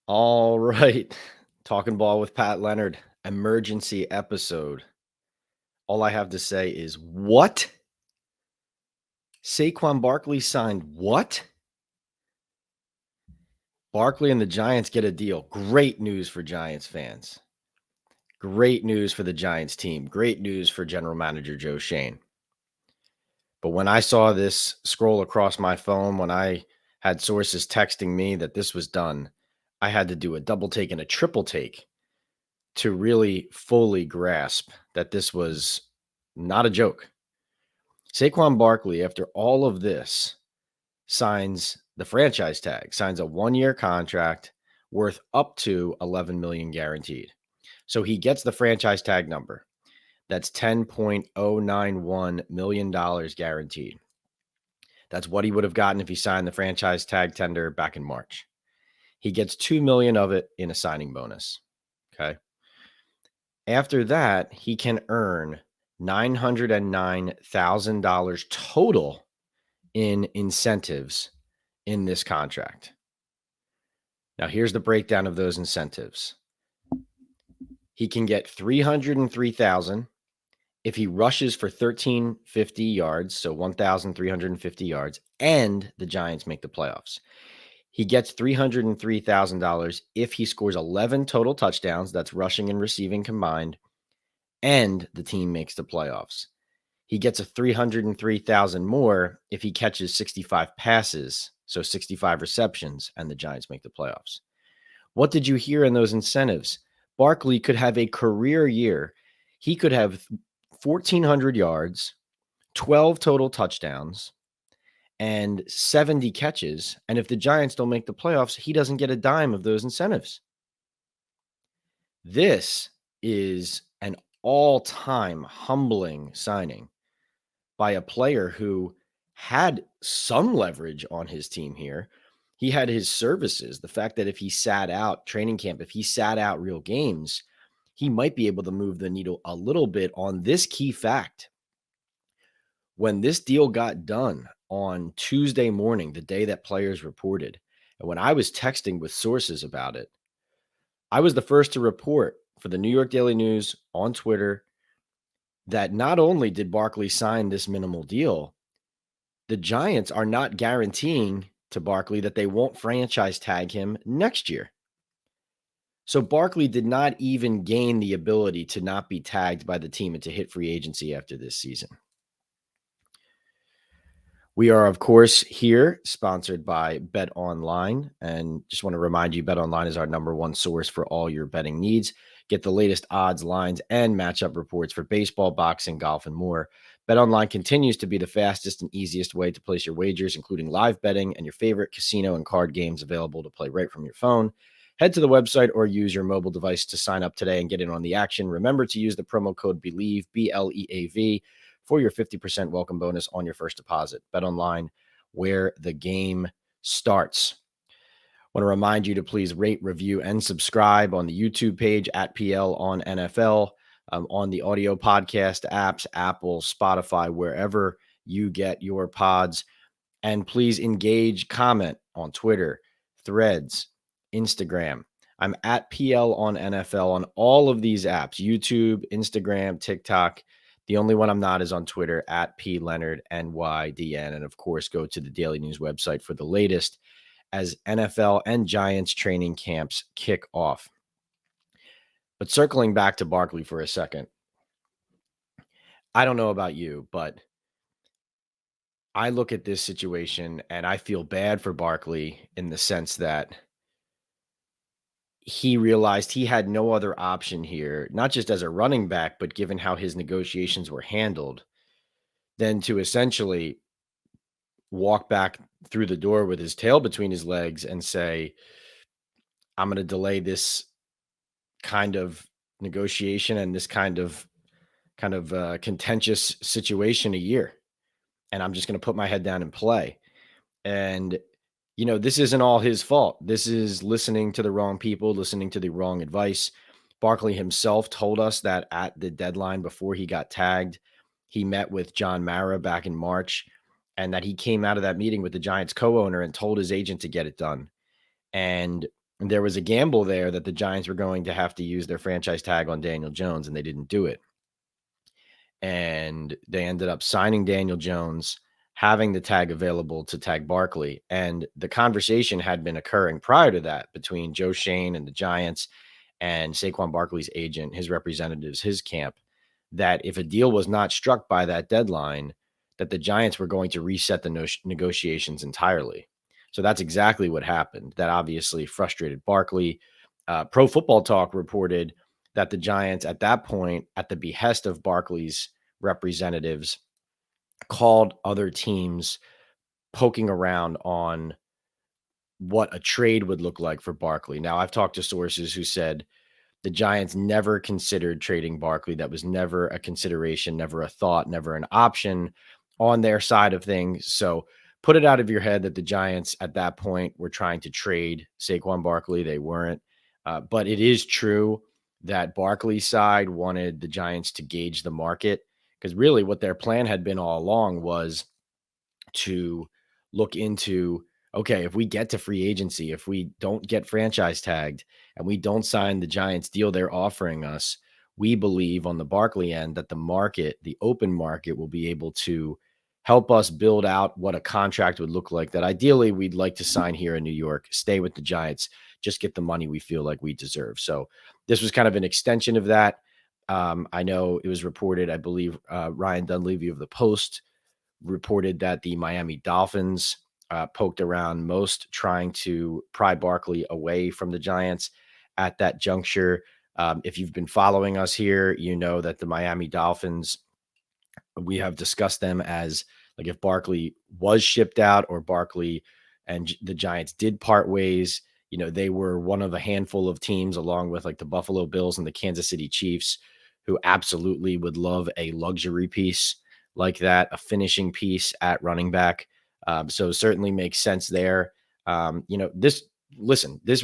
All right. Talking ball with Pat Leonard, emergency episode. All I have to say is what? Saquon Barkley signed what? Barkley and the Giants get a deal. Great news for Giants fans. Great news for the Giants team. Great news for general manager Joe Shane. But when I saw this scroll across my phone, when I had sources texting me that this was done, I had to do a double take and a triple take to really fully grasp that this was not a joke. Saquon Barkley, after all of this, signs the franchise tag, signs a 1-year contract worth up to $11 million guaranteed. So he gets the franchise tag number. That's $10.091 million guaranteed. That's what he would have gotten if he signed the franchise tag tender back in March. He gets $2 million of it in a signing bonus. Okay. After that, he can earn $909,000 total in incentives in this contract. Now, here's the breakdown of those incentives. He can get $303,000 if he rushes for 1,350 yards, so 1,350 yards, and the Giants make the playoffs. He gets $303,000 if he scores 11 total touchdowns, that's rushing and receiving combined, and the team makes the playoffs. He gets a $303,000 more if he catches 65 passes, so 65 receptions, and the Giants make the playoffs. What did you hear in those incentives? Barkley could have a career year. He could have 1,400 yards, 12 total touchdowns, and 70 catches. And if the Giants don't make the playoffs, he doesn't get a dime of those incentives. This is an all-time humbling signing by a player who had some leverage on his team here. He had his services. The fact that if he sat out training camp, if he sat out real games, he might be able to move the needle a little bit on this key fact. When this deal got done on Tuesday morning, the day that players reported, and when I was texting with sources about it, I was the first to report for the New York Daily News on Twitter that not only did Barkley sign this minimal deal, the Giants are not guaranteeing to Barkley that they won't franchise tag him next year. So Barkley did not even gain the ability to not be tagged by the team and to hit free agency after this season. We are, of course, here sponsored by Bet Online, and just want to remind you, Bet Online is our number one source for all your betting needs. Get the latest odds, lines, and matchup reports for baseball, boxing, golf, and more. Bet Online continues to be the fastest and easiest way to place your wagers, including live betting and your favorite casino and card games available to play right from your phone. Head to the website or use your mobile device to sign up today and get in on the action. Remember to use the promo code BELIEVE, BLEAV, for your 50% welcome bonus on your first deposit. Bet Online, where the game starts. I want to remind you to please rate, review, and subscribe on the YouTube page at PL on NFL, on the audio podcast apps, Apple, Spotify, wherever you get your pods. And please engage, comment on Twitter, Threads, Instagram. I'm at PL on NFL on all of these apps, YouTube, Instagram, TikTok. The only one I'm not is on Twitter at PLeonardNYDN. And of course, go to the Daily News website for the latest as NFL and Giants training camps kick off. But circling back to Barkley for a second, I don't know about you, but I look at this situation and I feel bad for Barkley in the sense that he realized he had no other option here, not just as a running back, but given how his negotiations were handled, than to essentially walk back through the door with his tail between his legs and say, I'm going to delay this kind of negotiation and this kind of contentious situation a year. And I'm just going to put my head down and play. And, this isn't all his fault. This is listening to the wrong people, listening to the wrong advice. Barkley himself told us that at the deadline before he got tagged, he met with John Mara back in March, and that he came out of that meeting with the Giants co-owner and told his agent to get it done. And there was a gamble there that the Giants were going to have to use their franchise tag on Daniel Jones, and they didn't do it. And they ended up signing Daniel Jones, having the tag available to tag Barkley. And the conversation had been occurring prior to that between Joe Shane and the Giants and Saquon Barkley's agent, his representatives, his camp, that if a deal was not struck by that deadline, that the Giants were going to reset the negotiations entirely. So that's exactly what happened. That obviously frustrated Barkley. Pro Football Talk reported that the Giants, at that point, at the behest of Barkley's representatives, called other teams poking around on what a trade would look like for Barkley. Now, I've talked to sources who said the Giants never considered trading Barkley. That was never a consideration, never a thought, never an option on their side of things. So put it out of your head that the Giants at that point were trying to trade Saquon Barkley. They weren't. But it is true that Barkley's side wanted the Giants to gauge the market, because really what their plan had been all along was to look into, okay, if we get to free agency, if we don't get franchise tagged and we don't sign the Giants deal they're offering us, we believe on the Barkley end that the market, the open market, will be able to help us build out what a contract would look like that ideally we'd like to sign here in New York, stay with the Giants, just get the money we feel like we deserve. So this was kind of an extension of that. I know it was reported, I believe Ryan Dunleavy of the Post reported that the Miami Dolphins poked around most, trying to pry Barkley away from the Giants at that juncture. If you've been following us here, you know that the Miami Dolphins, we have discussed them as like if Barkley was shipped out or Barkley and the Giants did part ways, they were one of a handful of teams, along with like the Buffalo Bills and the Kansas City Chiefs, who absolutely would love a luxury piece like that, a finishing piece at running back. So certainly makes sense there. This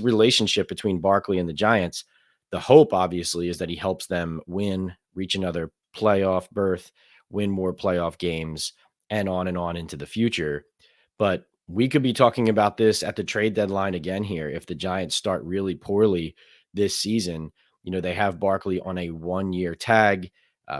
relationship between Barkley and the Giants, the hope obviously is that he helps them win, reach another playoff berth, win more playoff games, and on into the future. But we could be talking about this at the trade deadline again here. If the Giants start really poorly this season, they have Barkley on a 1-year tag.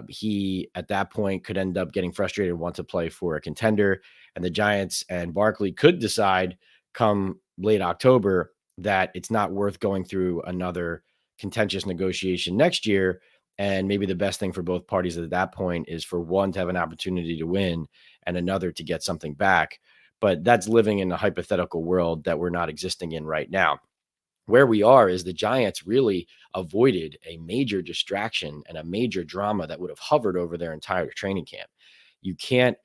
He, at that point, could end up getting frustrated and want to play for a contender. And the Giants and Barkley could decide come late October that it's not worth going through another contentious negotiation next year. And maybe the best thing for both parties at that point is for one to have an opportunity to win and another to get something back. But that's living in a hypothetical world that we're not existing in right now. Where we are is the Giants really avoided a major distraction and a major drama that would have hovered over their entire training camp. You can't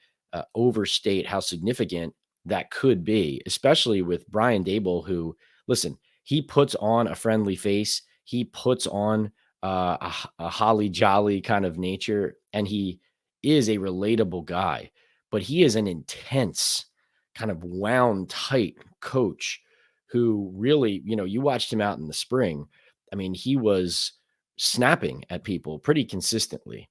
overstate how significant that could be, especially with Brian Daboll, who, listen, he puts on a friendly face. He puts on a holly jolly kind of nature, and he is a relatable guy, but he is an intense, kind of wound tight coach who really, you watched him out in the spring. I mean, he was snapping at people pretty consistently,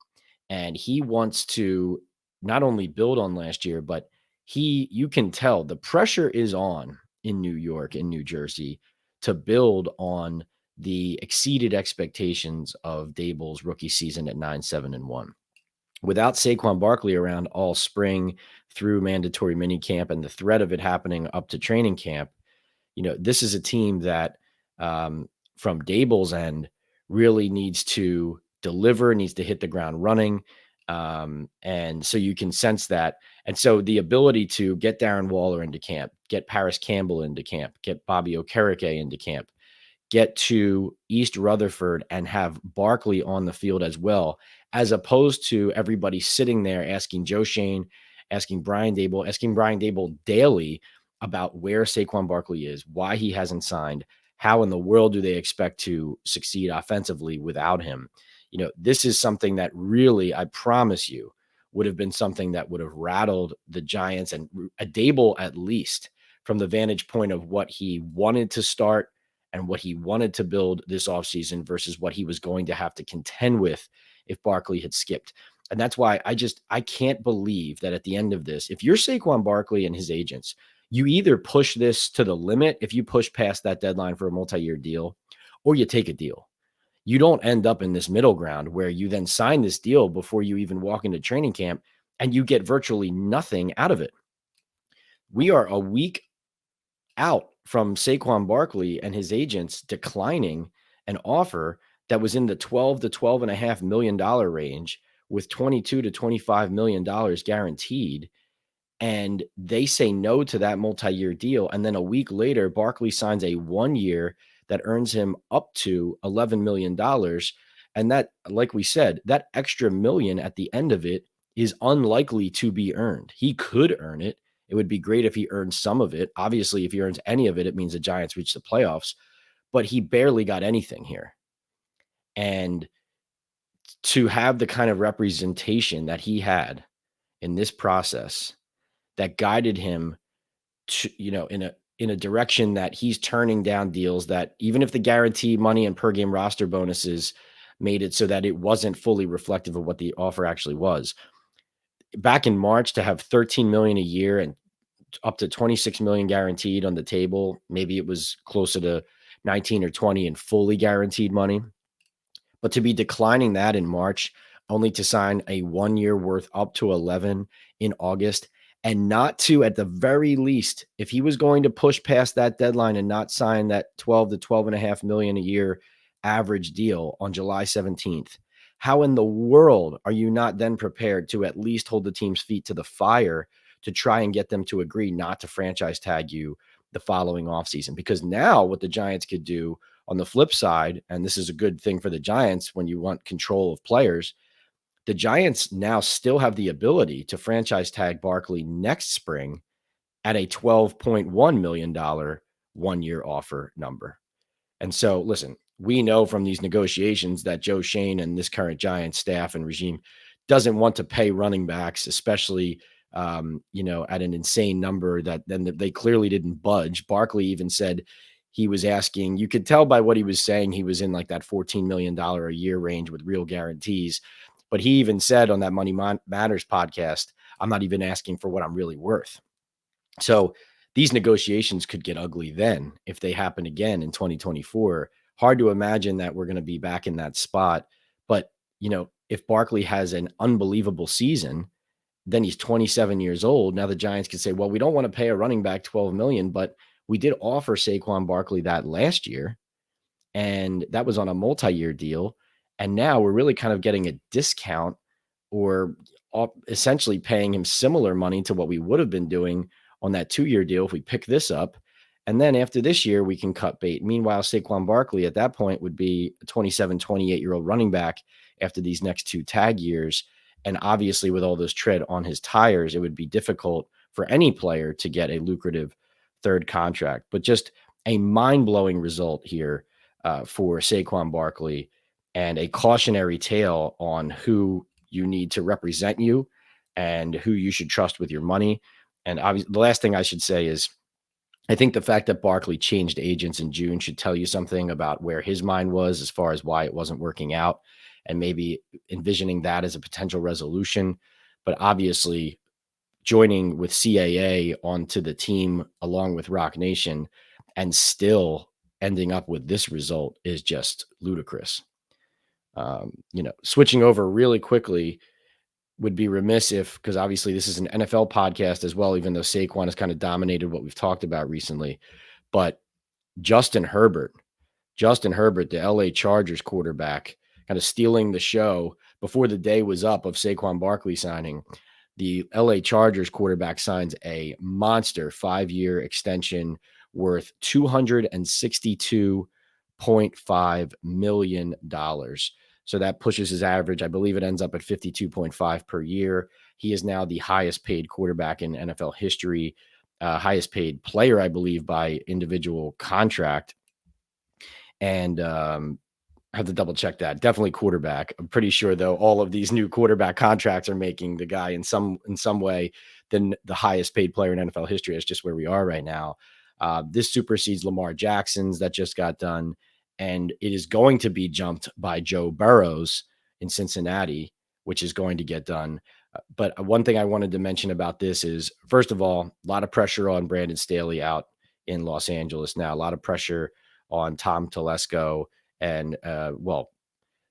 and he wants to not only build on last year, but you can tell the pressure is on in New York and New Jersey to build on the exceeded expectations of Daboll's rookie season at 9-7-1. Without Saquon Barkley around all spring through mandatory minicamp and the threat of it happening up to training camp, this is a team that from Daboll's end really needs to deliver, needs to hit the ground running. And so you can sense that. And so the ability to get Darren Waller into camp, get Paris Campbell into camp, get Bobby Okereke into camp, get to East Rutherford and have Barkley on the field as well, as opposed to everybody sitting there asking Joe Shane, asking Brian Daboll daily about where Saquon Barkley is, why he hasn't signed, how in the world do they expect to succeed offensively without him. This is something that really, I promise you, would have been something that would have rattled the Giants and Daboll, at least from the vantage point of what he wanted to start and what he wanted to build this offseason versus what he was going to have to contend with if Barkley had skipped. And that's why I can't believe that at the end of this, if you're Saquon Barkley and his agents, You either push this to the limit if you push past that deadline for a multi-year deal, or you take a deal. You don't end up in this middle ground where you then sign this deal before you even walk into training camp and you get virtually nothing out of it. We are a week out from Saquon Barkley and his agents declining an offer that was in the 12 to 12.5 million dollar range with 22 to 25 million dollars guaranteed. And they say no to that multi-year deal. And then a week later, Barkley signs a 1 year that earns him up to $11 million. And that, like we said, that extra million at the end of it is unlikely to be earned. He could earn it. It would be great if he earned some of it. Obviously, if he earns any of it, it means the Giants reach the playoffs, but he barely got anything here. And to have the kind of representation that he had in this process that guided him to, in a direction that he's turning down deals that, even if the guarantee money and per game roster bonuses made it so that it wasn't fully reflective of what the offer actually was. Back in March, to have 13 million a year and up to 26 million guaranteed on the table, maybe it was closer to 19 or 20 in fully guaranteed money. But to be declining that in March, only to sign a 1 year worth up to 11 in August, and not to, at the very least, if he was going to push past that deadline and not sign that 12 to 12.5 million a year average deal on July 17th, how in the world are you not then prepared to at least hold the team's feet to the fire to try and get them to agree not to franchise tag you the following offseason? Because now what the Giants could do on the flip side, and this is a good thing for the Giants when you want control of players, the Giants now still have the ability to franchise tag Barkley next spring at a $12.1 million 1 year offer number. And so, listen, we know from these negotiations that Joe Schoen and this current Giants staff and regime doesn't want to pay running backs, especially at an insane number that then they clearly didn't budge. Barkley even said he was asking, you could tell by what he was saying, he was in like that $14 million a year range with real guarantees. But he even said on that Money Matters podcast, I'm not even asking for what I'm really worth. So these negotiations could get ugly then if they happen again in 2024. Hard to imagine that we're going to be back in that spot. But, if Barkley has an unbelievable season, then he's 27 years old. Now the Giants could say, well, we don't want to pay a running back $12 million, but we did offer Saquon Barkley that last year, and that was on a multi-year deal. And now we're really kind of getting a discount, or essentially paying him similar money to what we would have been doing on that 2-year deal if we pick this up. And then after this year, we can cut bait. Meanwhile, Saquon Barkley at that point would be a 27, 28-year-old running back after these next 2 tag years. And obviously, with all this tread on his tires, it would be difficult for any player to get a lucrative third contract. But just a mind-blowing result here for Saquon Barkley, and a cautionary tale on who you need to represent you and who you should trust with your money. And obviously, the last thing I should say is, I think the fact that Barkley changed agents in June should tell you something about where his mind was as far as why it wasn't working out, and maybe envisioning that as a potential resolution. But obviously, joining with CAA onto the team along with Rock Nation and still ending up with this result is just ludicrous. Switching over really quickly, would be remiss if, because obviously this is an NFL podcast as well, even though Saquon has kind of dominated what we've talked about recently. But Justin Herbert, the LA Chargers quarterback, kind of stealing the show before the day was up of Saquon Barkley signing. The LA Chargers quarterback signs a monster 5-year extension worth $262.5 million. So that pushes his average. I believe it ends up at 52.5 per year. He is now the highest paid quarterback in NFL history, highest paid player, I believe, by individual contract. And I have to double check that. Definitely quarterback. I'm pretty sure, though, all of these new quarterback contracts are making the guy in some way than the highest paid player in NFL history. It's just where we are right now. This supersedes Lamar Jackson's that just got done. And it is going to be jumped by Joe Burrows in Cincinnati, which is going to get done. But one thing I wanted to mention about this is, first of all, a lot of pressure on Brandon Staley out in Los Angeles now. A lot of pressure on Tom Telesco and,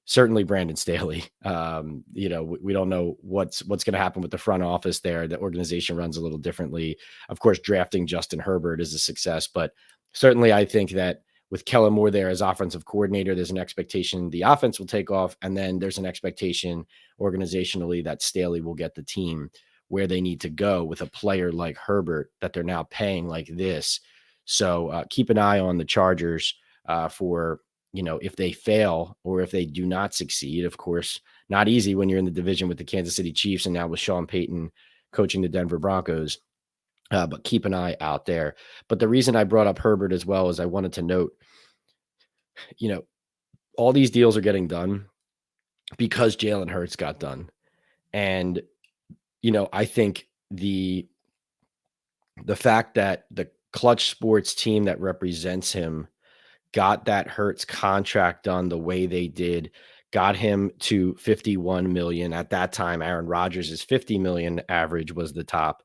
certainly Brandon Staley. We don't know what's going to happen with the front office there. The organization runs a little differently. Of course, drafting Justin Herbert is a success, but certainly I think that with Kellen Moore there as offensive coordinator, there's an expectation the offense will take off, and then there's an expectation organizationally that Staley will get the team where they need to go with a player like Herbert that they're now paying like this. So keep an eye on the Chargers for, if they fail or if they do not succeed. Of course, not easy when you're in the division with the Kansas City Chiefs and now with Sean Payton coaching the Denver Broncos. But keep an eye out there. But the reason I brought up Herbert as well is I wanted to note, all these deals are getting done because Jalen Hurts got done. And, I think the fact that the Clutch Sports team that represents him got that Hurts contract done the way they did, got him to $51 million. At that time, Aaron Rodgers' $50 million average was the top.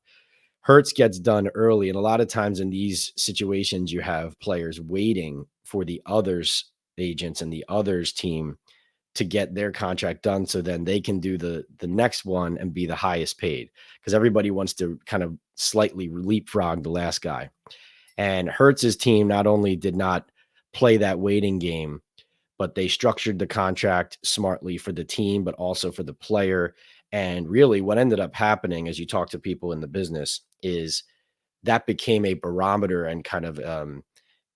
Hurts gets done early. And a lot of times in these situations, you have players waiting for the others' agents and the others' team to get their contract done so then they can do the next one and be the highest paid, because everybody wants to kind of slightly leapfrog the last guy. And Hurts's team not only did not play that waiting game, but they structured the contract smartly for the team, but also for the player. And really what ended up happening, as you talk to people in the business, is that became a barometer and kind of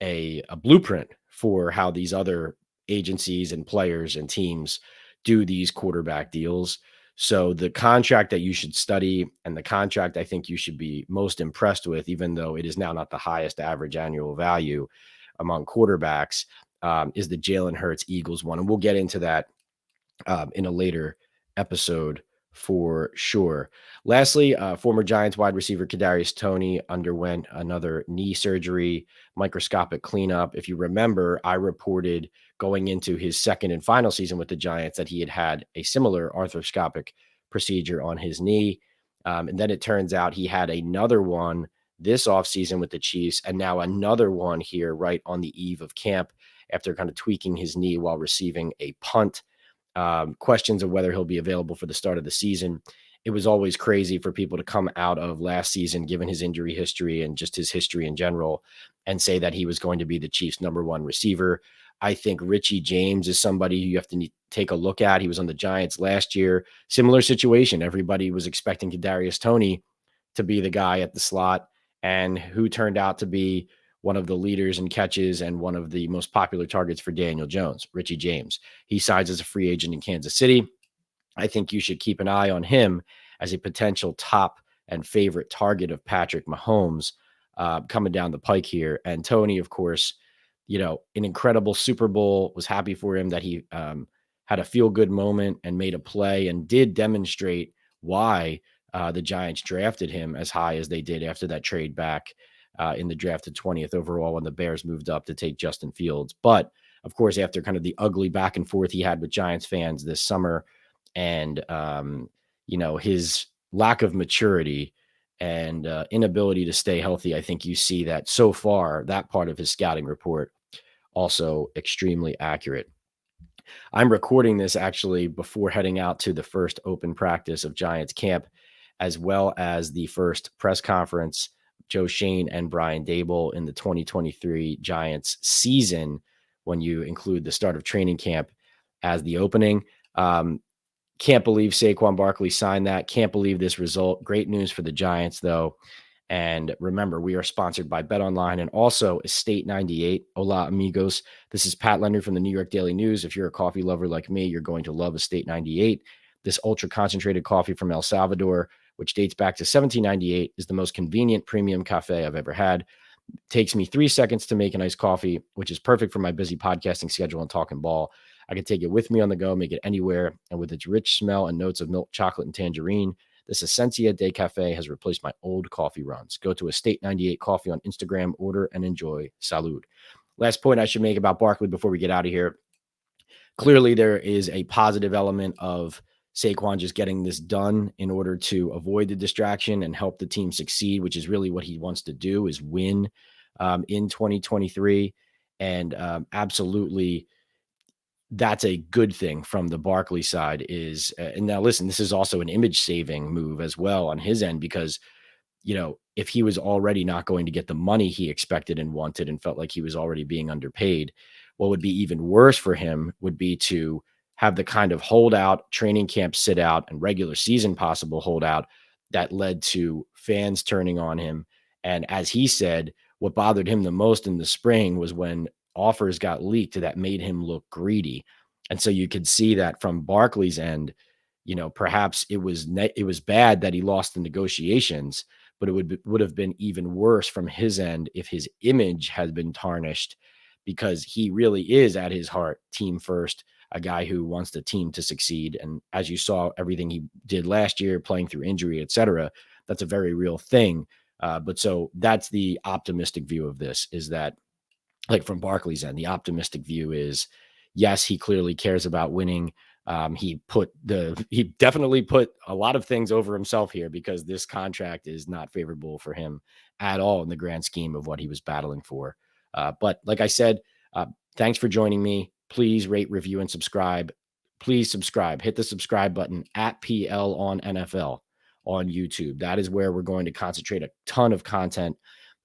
a blueprint for how these other agencies and players and teams do these quarterback deals. So the contract that you should study, and the contract I think you should be most impressed with, even though it is now not the highest average annual value among quarterbacks, is the Jalen Hurts Eagles one. And we'll get into that in a later episode for sure. Lastly, former Giants wide receiver Kadarius Toney underwent another knee surgery, microscopic cleanup. If you remember, I reported going into his second and final season with the Giants that he had a similar arthroscopic procedure on his knee. And then it turns out he had another one this offseason with the Chiefs, and now another one here right on the eve of camp after kind of tweaking his knee while receiving a punt. Questions of whether he'll be available for the start of the season. It was always crazy for people to come out of last season, given his injury history and just his history in general, and say that he was going to be the Chiefs' number one receiver. I think Richie James is somebody you have to take a look at. He was on the Giants last year. Similar situation. Everybody was expecting Kadarius Toney to be the guy at the slot, and who turned out to be one of the leaders in catches and one of the most popular targets for Daniel Jones, Richie James. He signs as a free agent in Kansas City. I think you should keep an eye on him as a potential top and favorite target of Patrick Mahomes coming down the pike here. And Toney, of course, an incredible Super Bowl. Was happy for him that he had a feel-good moment and made a play and did demonstrate why the Giants drafted him as high as they did after that trade back in the draft at 20th overall when the Bears moved up to take Justin Fields. But, of course, after kind of the ugly back and forth he had with Giants fans this summer and, his lack of maturity and inability to stay healthy, I think you see that so far, that part of his scouting report also extremely accurate. I'm recording this actually before heading out to the first open practice of Giants camp, as well as the first press conference, Joe Shane and Brian Dable in the 2023 Giants season, when you include the start of training camp as the opening. Can't believe Saquon Barkley signed that. Can't believe this result. Great news for the Giants, though. And remember, we are sponsored by BetOnline and also Estate 98. Hola, amigos. This is Pat Leonard from the New York Daily News. If you're a coffee lover like me, you're going to love Estate 98. This ultra-concentrated coffee from El Salvador, which dates back to 1798, is the most convenient premium cafe I've ever had. It takes me 3 seconds to make an iced coffee, which is perfect for my busy podcasting schedule and talking ball. I can take it with me on the go, make it anywhere, and with its rich smell and notes of milk, chocolate, and tangerine, this Essentia Day Cafe has replaced my old coffee runs. Go to Estate 98 Coffee on Instagram, order, and enjoy. Salud. Last point I should make about Barkley before we get out of here. Clearly, there is a positive element of Saquon just getting this done in order to avoid the distraction and help the team succeed, which is really what he wants to do, is win in 2023. And absolutely, that's a good thing from the Barkley side is, and now listen, this is also an image saving move as well on his end, because if he was already not going to get the money he expected and wanted and felt like he was already being underpaid, what would be even worse for him would be to have the kind of holdout, training camp sit out, and regular season possible holdout that led to fans turning on him. And as he said, what bothered him the most in the spring was when offers got leaked that made him look greedy. And so you could see that from Barkley's end, perhaps it was bad that he lost the negotiations, but it would have been even worse from his end if his image had been tarnished, because he really is at his heart team first, a guy who wants the team to succeed. And as you saw, everything he did last year, playing through injury, etc., that's a very real thing. But so that's the optimistic view of this, is that, like, from Barkley's end, the optimistic view is, yes, he clearly cares about winning. He definitely put a lot of things over himself here, because this contract is not favorable for him at all in the grand scheme of what he was battling for. But like I said, thanks for joining me. Please rate, review, and subscribe. Please subscribe. Hit the subscribe button at PL on NFL on YouTube. That is where we're going to concentrate a ton of content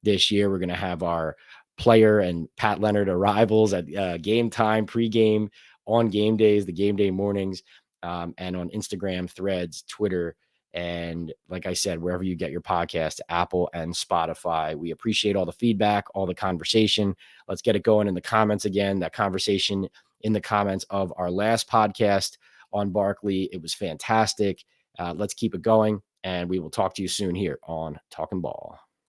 this year. We're going to have our player and Pat Leonard arrivals at game time, pregame, on game days, the game day mornings, and on Instagram, Threads, Twitter, and like I said, wherever you get your podcast, Apple and Spotify. We appreciate all the feedback, all the conversation. Let's get it going in the comments again. That conversation in the comments of our last podcast on Barkley, it was fantastic. Let's keep it going, and we will talk to you soon here on Talking Ball.